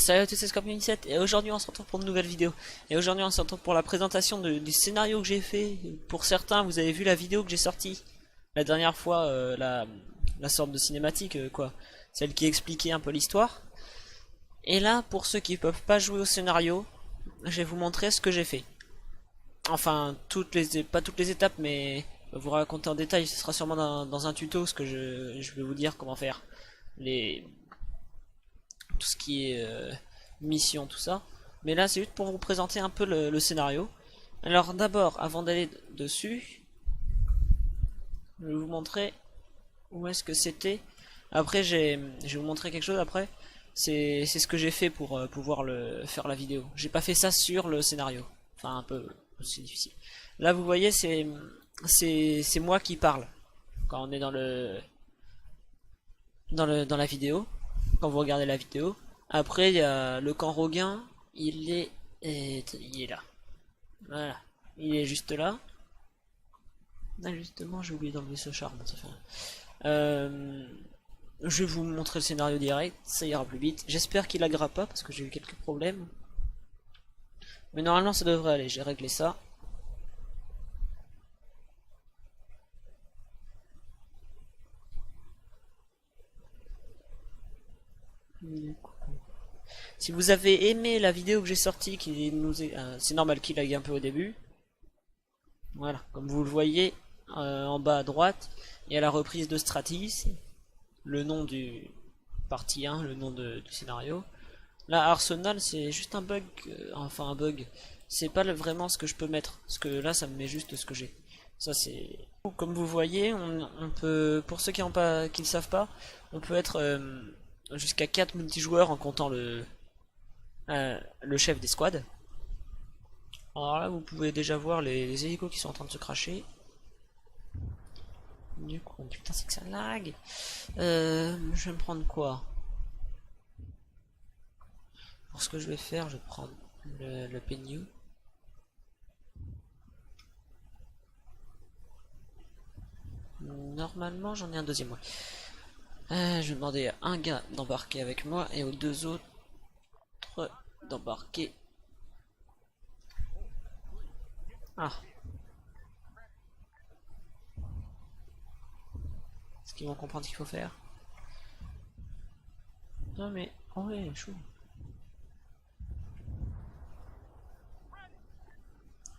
Salut à tous, c'est Scorpion17 et aujourd'hui on se retrouve pour une nouvelle vidéo. Et aujourd'hui on se retrouve pour la présentation du scénario que j'ai fait. Pour certains, vous avez vu la vidéo que j'ai sortie la dernière fois, la sorte de cinématique quoi. Celle qui expliquait un peu l'histoire. Et là, pour ceux qui peuvent pas jouer au scénario, je vais vous montrer ce que j'ai fait. Enfin, pas toutes les étapes, mais vous raconter en détail, ce sera sûrement dans un tuto ce que je vais vous dire comment faire. Tout ce qui est mission, tout ça. Mais là, c'est juste pour vous présenter un peu le scénario. Alors d'abord, avant d'aller dessus, je vais vous montrer où est-ce que c'était. Après, je vais vous montrer quelque chose après. C'est ce que j'ai fait pour pouvoir faire la vidéo. J'ai pas fait ça sur le scénario. Enfin, un peu, c'est difficile. Là, vous voyez, c'est moi qui parle quand on est dans la vidéo, quand vous regardez la vidéo. Après, il y a le camp Roguin, il est là. Voilà, il est juste là. Ah, justement, j'ai oublié d'enlever ce charme. Ça fait... je vais vous montrer le scénario direct, ça ira plus vite. J'espère qu'il laggera pas parce que j'ai eu quelques problèmes. Mais normalement, ça devrait aller. J'ai réglé ça. Si vous avez aimé la vidéo que j'ai sortie, c'est normal qu'il lague un peu au début. Voilà, comme vous le voyez, en bas à droite, il y a la reprise de Stratis, le nom du partie 1, le nom du scénario. Là, Arsenal, c'est juste un bug, enfin un bug. C'est pas vraiment ce que je peux mettre, parce que là, ça me met juste ce que j'ai. Ça, c'est... Comme vous voyez, on peut, pour ceux qui ne savent pas, on peut être jusqu'à 4 multijoueurs en comptant le chef des squads. Alors là, vous pouvez déjà voir les hélicos qui sont en train de se cracher. Du coup, putain, c'est que ça lag. Je vais me prendre quoi? Pour ce que je vais faire, je vais prendre le Penny. Normalement, j'en ai un deuxième, ouais. Je vais demander à un gars d'embarquer avec moi et aux deux autres d'embarquer. Ah. Est-ce qu'ils vont comprendre ce qu'il faut faire? Non mais, oh ouais, chou.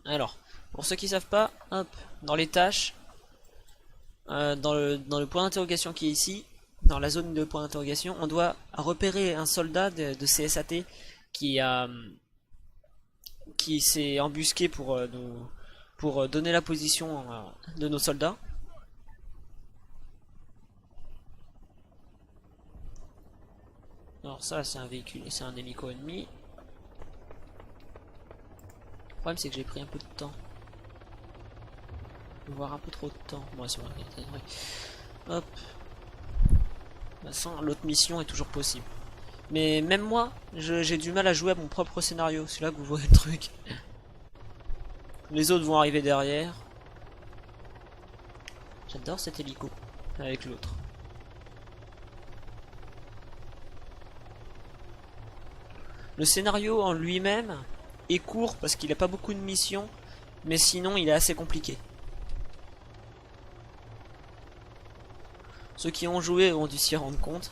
Alors, pour ceux qui savent pas, hop, dans les tâches, dans le point d'interrogation qui est ici, dans la zone de point d'interrogation, on doit repérer un soldat de CSAT qui s'est embusqué pour donner la position de nos soldats. Alors ça, c'est un véhicule, c'est un hélico ennemi. Le problème, c'est que j'ai pris un peu de temps. Voire un peu trop de temps. Bon, c'est vrai. Hop. De toute façon, l'autre mission est toujours possible. Mais même moi, j'ai du mal à jouer à mon propre scénario. C'est là que vous voyez le truc. Les autres vont arriver derrière. J'adore cet hélico. Avec l'autre. Le scénario en lui-même est court parce qu'il n'a pas beaucoup de missions. Mais sinon, il est assez compliqué. Ceux qui ont joué ont dû s'en rendre compte.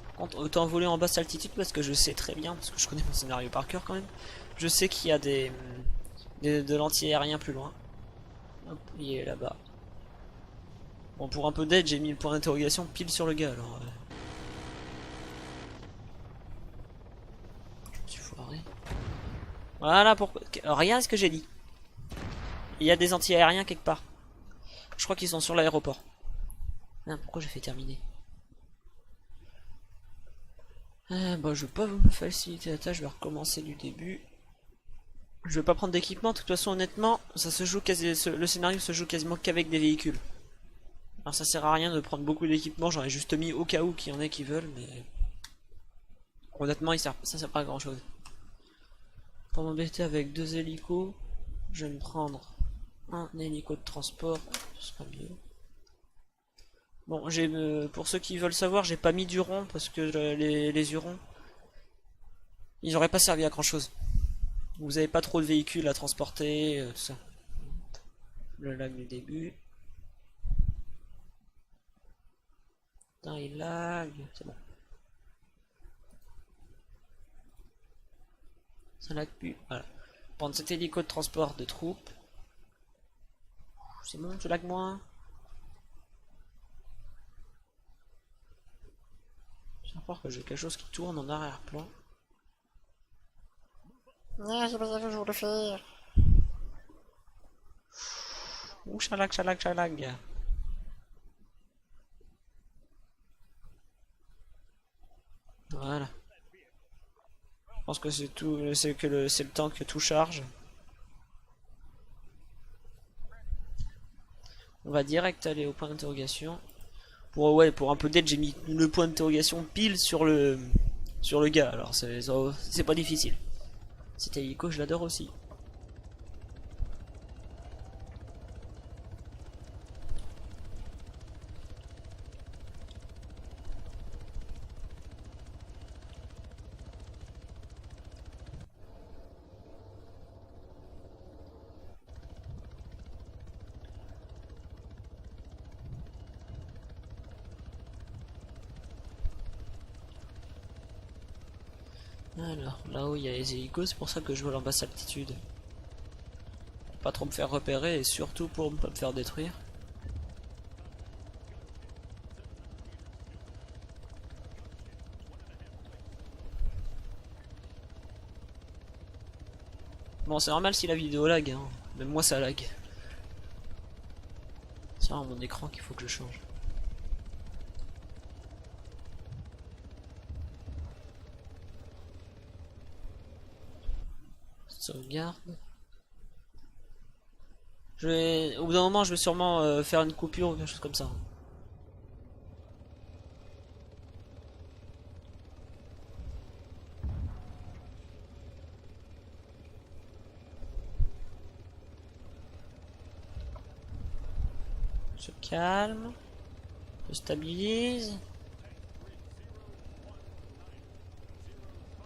Par contre, autant voler en basse altitude parce que je sais très bien, parce que je connais mon scénario par cœur quand même. Je sais qu'il y a de l'anti-aérien plus loin. Hop, il est là-bas. Bon, pour un peu d'aide, j'ai mis le point d'interrogation pile sur le gars alors. Je me suis foiré. Voilà pourquoi. Regarde ce que j'ai dit. Il y a des anti-aériens quelque part. Je crois qu'ils sont sur l'aéroport. Ah, pourquoi j'ai fait terminer? Bah, je vais pas vous faciliter la tâche, je vais recommencer du début. Je vais pas prendre d'équipement, de toute façon honnêtement, ça se joue le scénario se joue quasiment qu'avec des véhicules. Alors ça sert à rien de prendre beaucoup d'équipement, j'en ai juste mis au cas où qu'il y en ait qui veulent, mais honnêtement ça sert pas à grand chose. Pour m'embêter avec deux hélicos, Je vais me prendre un hélico de transport, ce sera mieux. Bon, pour ceux qui veulent savoir, j'ai pas mis d'Huron parce que les Hurons, ils auraient pas servi à grand chose. Vous avez pas trop de véhicules à transporter, tout ça. Le lag du début. Putain, il lag, c'est bon. Ça lag plus, voilà. Prendre cet hélico de transport de troupes. C'est bon, je lag moins. J'ai l'impression que j'ai quelque chose qui tourne en arrière-plan. Ah, j'ai pas vu, je voulais faire. Ouh, chalag, chalag, chalag. Voilà. Je pense que c'est tout, c'est le temps que tout charge. On va direct aller au point d'interrogation. Pour un peu d'aide, j'ai mis le point d'interrogation pile sur le gars. Alors c'est pas difficile. Cet hélico, je l'adore aussi. Alors, là-haut il y a les hélicos, c'est pour ça que je vole en basse altitude. Pour pas trop me faire repérer et surtout pour ne pas me faire détruire. Bon, c'est normal si la vidéo lag, hein. Même moi ça lag. C'est vraiment mon écran qu'il faut que je change. Sauvegarde. Au bout d'un moment, je vais sûrement faire une coupure ou quelque chose comme ça. Je calme. Je stabilise.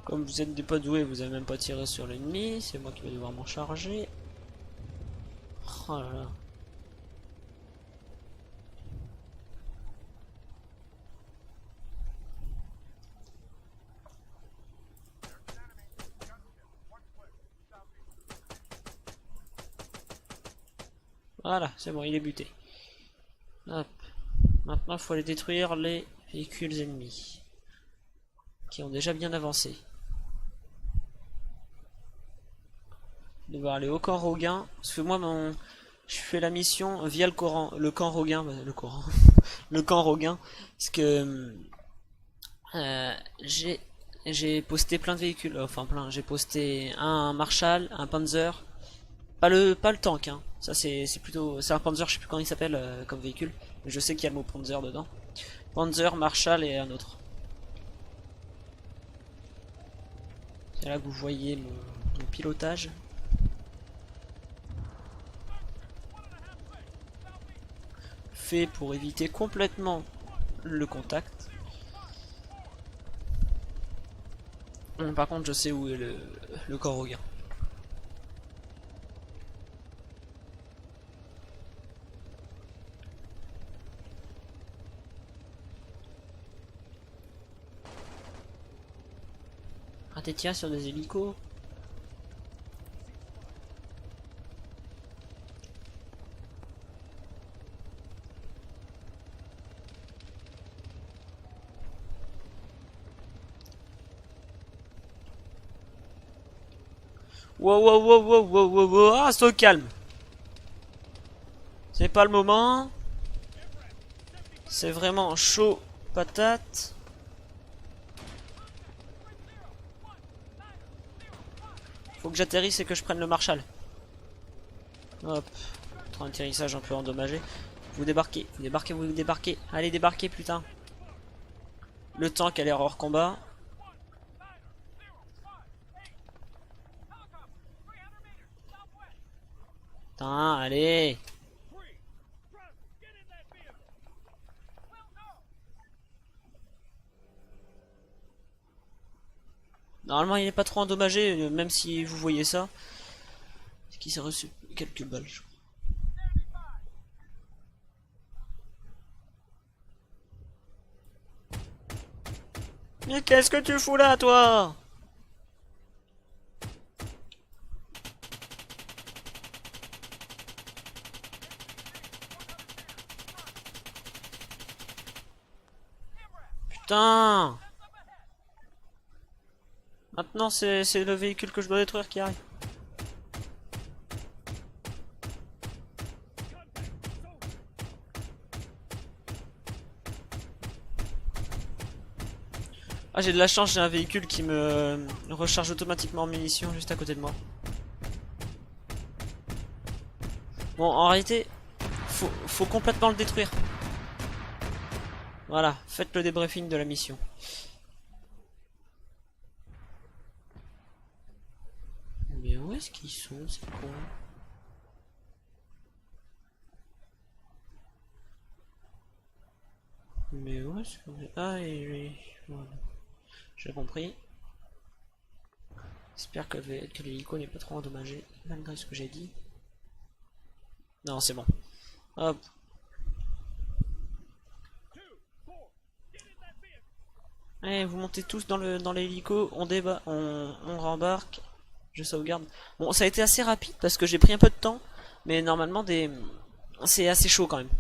Comme vous êtes des pas doués, vous avez même pas tiré sur l'ennemi. C'est moi qui vais devoir m'en charger. Oh là là. Voilà, c'est bon, il est buté. Hop. Maintenant, il faut aller détruire les véhicules ennemis. Qui ont déjà bien avancé. Je vais aller au camp Roguin. Parce que moi, je fais la mission via le camp Roguin. Le camp Roguin. Parce que j'ai posté plein de véhicules. Enfin, plein. J'ai posté un Marshall, un Panzer. Pas le tank, hein. Ça, c'est plutôt. C'est un Panzer, je sais plus comment il s'appelle comme véhicule. Mais je sais qu'il y a le mot Panzer dedans. Panzer, Marshall et un autre. C'est là que vous voyez mon pilotage. Fait pour éviter complètement le contact. Par contre, je sais où est le corps Roguin. Ah, t'es tiré sur des hélicos. Wow, wow, wow, wow, wow, wow, wow. Ah, c'est au calme. C'est pas le moment. C'est vraiment chaud patate. Faut que j'atterrisse et que je prenne le Marshall. Hop. Un atterrissage un peu endommagé. Vous débarquez, vous débarquez, vous débarquez. Allez, débarquez, putain. Le tank a l'air hors combat. Putain, allez. Normalement, il est pas trop endommagé, même si vous voyez ça. C'est qu'il s'est reçu quelques balles, je crois. Mais qu'est-ce que tu fous là, toi? Putain! Maintenant, c'est le véhicule que je dois détruire qui arrive. Ah, j'ai de la chance, j'ai un véhicule qui me recharge automatiquement en munitions juste à côté de moi. Bon, en réalité, faut complètement le détruire. Voilà, faites le débriefing de la mission. Mais où est-ce qu'ils sont, ces cons? Mais où est-ce que... Ah, voilà. J'ai compris. J'espère que l'hélico n'est pas trop endommagé, malgré ce que j'ai dit. Non, c'est bon. Hop. Allez, vous montez tous dans l'hélico, on débat, on rembarque. Je sauvegarde. Bon, ça a été assez rapide parce que j'ai pris un peu de temps, mais normalement c'est assez chaud quand même.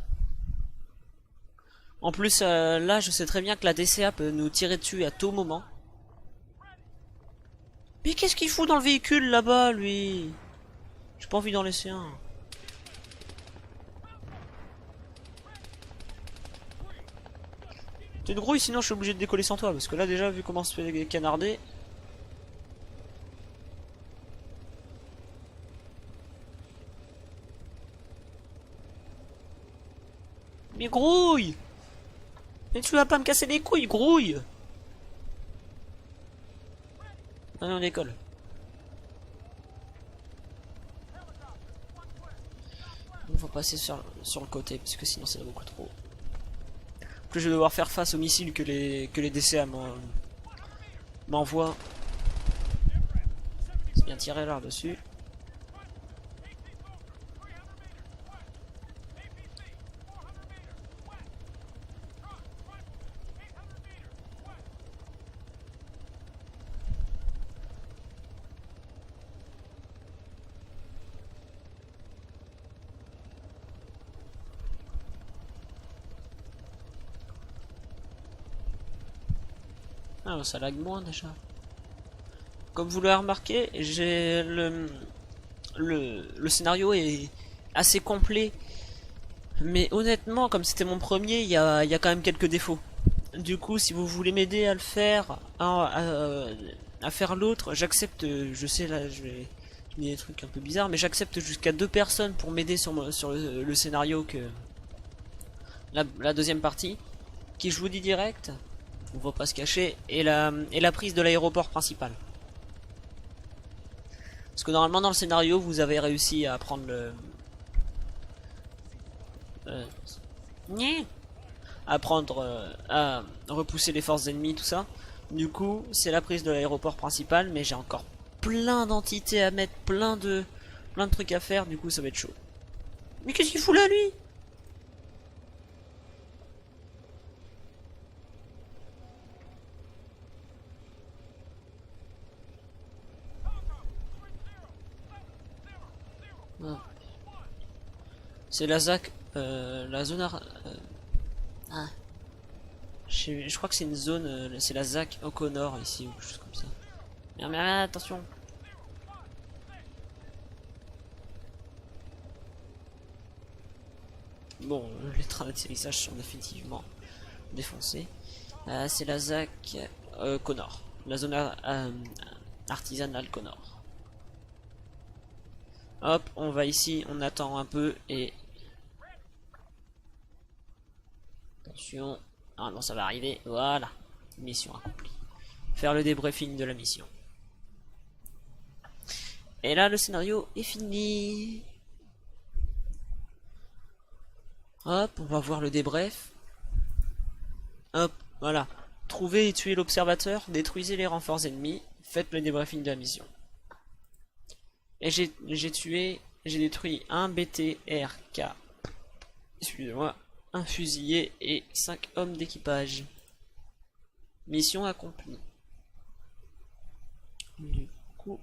En plus, là, je sais très bien que la DCA peut nous tirer dessus à tout moment. Mais qu'est-ce qu'il fout dans le véhicule là-bas, lui? J'ai pas envie d'en laisser un. Tu te grouilles, sinon je suis obligé de décoller sans toi, parce que là déjà, vu comment on se fait canarder... Mais grouille! Mais tu vas pas me casser les couilles, grouille! Allez, on décolle. Il faut passer sur le côté, parce que sinon ça va beaucoup trop. Plus je vais devoir faire face aux missiles que les DCA m'envoient. C'est bien tiré là-dessus. Ah, ça lag moins déjà. Comme vous l'avez remarqué, j'ai le scénario est assez complet. Mais honnêtement, comme c'était mon premier, il y a quand même quelques défauts. Du coup, si vous voulez m'aider à le faire, à faire l'autre, j'accepte, je sais là, je vais dire des trucs un peu bizarres, mais j'accepte jusqu'à 2 personnes pour m'aider sur le scénario que la deuxième partie, qui je vous dis direct, on va pas se cacher, et la prise de l'aéroport principal. Parce que normalement dans le scénario, vous avez réussi à prendre le... à prendre... à repousser les forces ennemies, tout ça. Du coup, c'est la prise de l'aéroport principal, mais j'ai encore plein d'entités à mettre, plein de trucs à faire, du coup ça va être chaud. Mais qu'est-ce qu'il fout là, lui? Ah. C'est la ZAC, la zone... ah. Je crois que c'est une zone, c'est la ZAC O'Connor ici, ou quelque chose comme ça. Mais attention. Bon, les trains d'atterrissage sont définitivement défoncés. C'est la ZAC Connor, la zone artisanale Connor. Hop, on va ici, on attend un peu et... Attention, ah non ça va arriver, voilà, mission accomplie. Faire le débriefing de la mission. Et là le scénario est fini. Hop, on va voir le débrief. Hop, voilà. Trouvez et tuez l'observateur, détruisez les renforts ennemis, faites le débriefing de la mission. Et j'ai détruit un BTRK, excusez-moi, un fusilier et 5 hommes d'équipage. Mission accomplie. Du coup,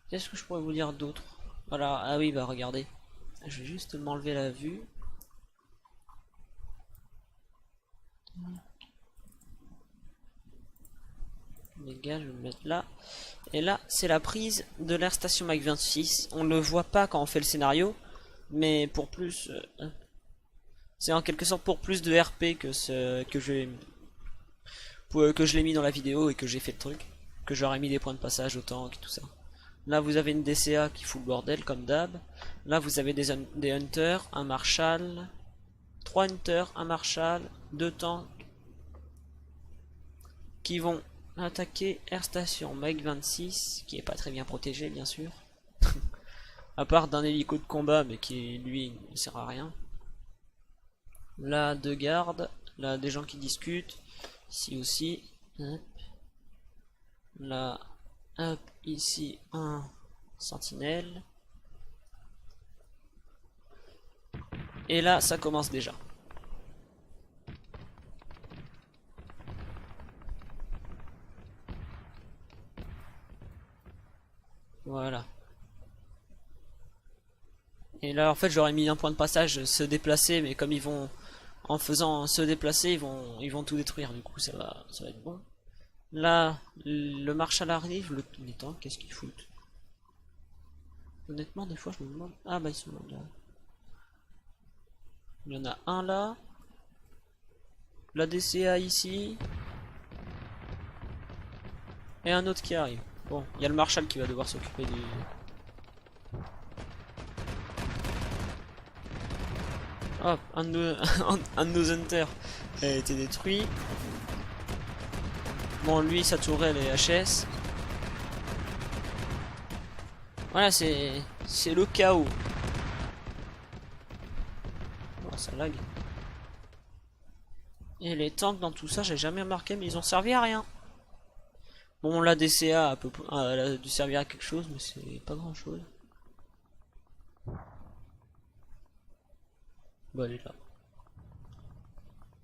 qu'est-ce que je pourrais vous dire d'autre? Voilà, ah oui, bah regardez. Je vais juste m'enlever la vue. Les gars, je vais me mettre là. Et là, c'est la prise de l'air station Mach 26. On le voit pas quand on fait le scénario, mais pour plus, c'est en quelque sorte pour plus de RP que que je l'ai mis dans la vidéo et que j'ai fait le truc, que j'aurais mis des points de passage au tank et tout ça. Là, vous avez une DCA qui fout le bordel comme d'hab. Là, vous avez des hunters, un marshal, 3 hunters, un marshal, 2 tanks qui vont attaquer Air Station Mach 26, qui est pas très bien protégé bien sûr. À part d'un hélico de combat, mais qui lui ne sert à rien. Là, 2 gardes, là des gens qui discutent, ici aussi. Hop. Là, hop, ici un sentinelle. Et là, ça commence déjà. Voilà. Et là, en fait, j'aurais mis un point de passage se déplacer, mais comme ils vont, en faisant se déplacer, ils vont tout détruire. Du coup, ça va être bon. Là, le marshal arrive, les tanks, qu'est-ce qu'ils foutent? Honnêtement, des fois, je me demande. Ah bah ils sont là. Il y en a un là. La DCA ici. Et un autre qui arrive. Bon, il y a le marshal qui va devoir s'occuper du... Hop, un de nos hunters a été détruit. Bon, lui, sa tourelle est HS. Voilà, c'est le chaos. Oh, ça lag. Et les tanks dans tout ça, j'ai jamais remarqué, mais ils ont servi à rien. Bon, la DCA elle a dû servir à quelque chose, mais c'est pas grand chose. Bah, elle est là.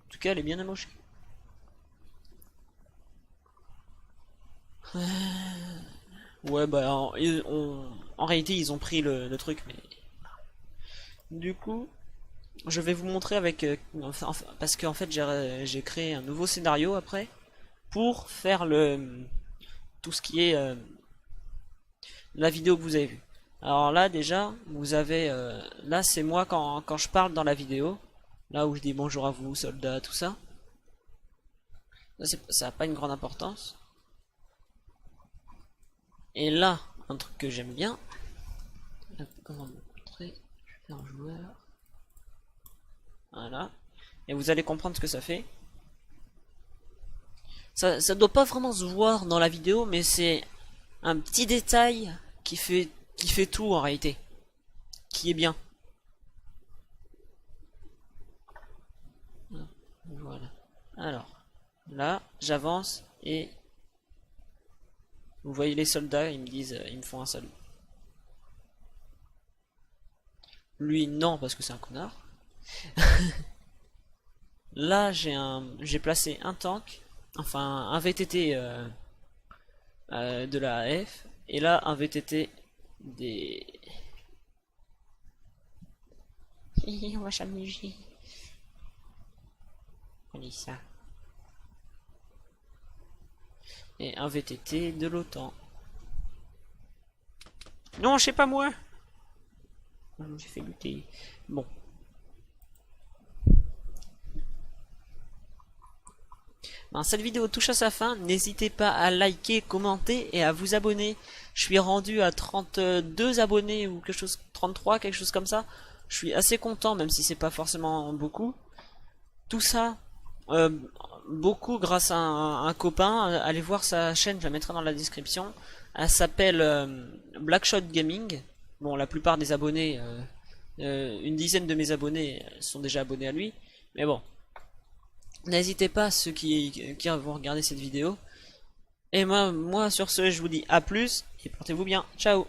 En tout cas, elle est bien amochée. Ouais, bah, en réalité, ils ont pris le truc, mais... Du coup, je vais vous montrer avec... parce qu'en fait, j'ai créé un nouveau scénario après, pour faire tout ce qui est la vidéo que vous avez vue. Alors là déjà vous avez là c'est moi quand je parle dans la vidéo, là où je dis bonjour à vous soldats, tout ça. Ça n'a pas une grande importance. Et là un truc que j'aime bien, comment montrer, je vais faire un joueur, voilà, et vous allez comprendre ce que ça fait. Ça doit pas vraiment se voir dans la vidéo, mais c'est un petit détail qui fait tout en réalité, qui est bien. Voilà. Alors, là, j'avance et vous voyez les soldats, ils me disent, ils me font un salut. Lui, non, parce que c'est un connard. Là, j'ai placé un tank, enfin un VTT de la AF, et là un VTT des... On va s'amuser. Allez, ça. Et un VTT de l'OTAN. Non, je sais pas moi. J'ai fait lutter. Bon. Ben, cette vidéo touche à sa fin. N'hésitez pas à liker, commenter et à vous abonner. Je suis rendu à 32 abonnés ou quelque chose, 33, quelque chose comme ça. Je suis assez content, même si c'est pas forcément beaucoup. Tout ça, beaucoup grâce à un copain. Allez voir sa chaîne, je la mettrai dans la description. Elle s'appelle Blackshot Gaming. Bon, la plupart des abonnés Une dizaine de mes abonnés sont déjà abonnés à lui. Mais bon, n'hésitez pas, ceux qui vont regarder cette vidéo. Et moi sur ce, je vous dis à plus et portez-vous bien. Ciao.